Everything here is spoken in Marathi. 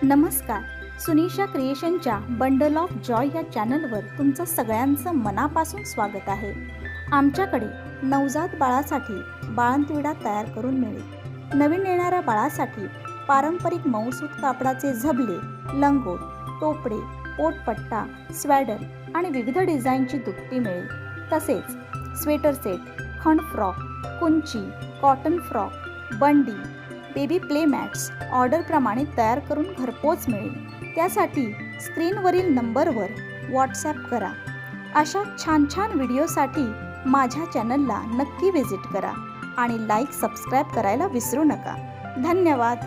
नमस्कार. सुनिशा क्रिएशनच्या बंडल ऑफ जॉय या चॅनलवर तुमचं सगळ्यांचं मनापासून स्वागत आहे. आमच्याकडे नवजात बाळासाठी बाळंतविडा तयार करून मिळेल. नवीन येणाऱ्या बाळासाठी पारंपरिक मऊसूत कापडाचे झबले, लंगोट, टोपडे, पोटपट्टा, स्वॅडर आणि विविध डिझाईनची दुपटी मिळेल. तसेच स्वेटर सेट, खण फ्रॉक, कुंची, कॉटन फ्रॉक, बंडी, बेबी प्ले मॅट्स ऑर्डरप्रमाणे तयार करून घरपोच मिळेल. त्यासाठी स्क्रीनवरील नंबरवर व्हॉट्सॲप करा. अशा छान छान व्हिडिओसाठी माझ्या चॅनलला नक्की व्हिजिट करा आणि लाईक सबस्क्राईब करायला विसरू नका. धन्यवाद.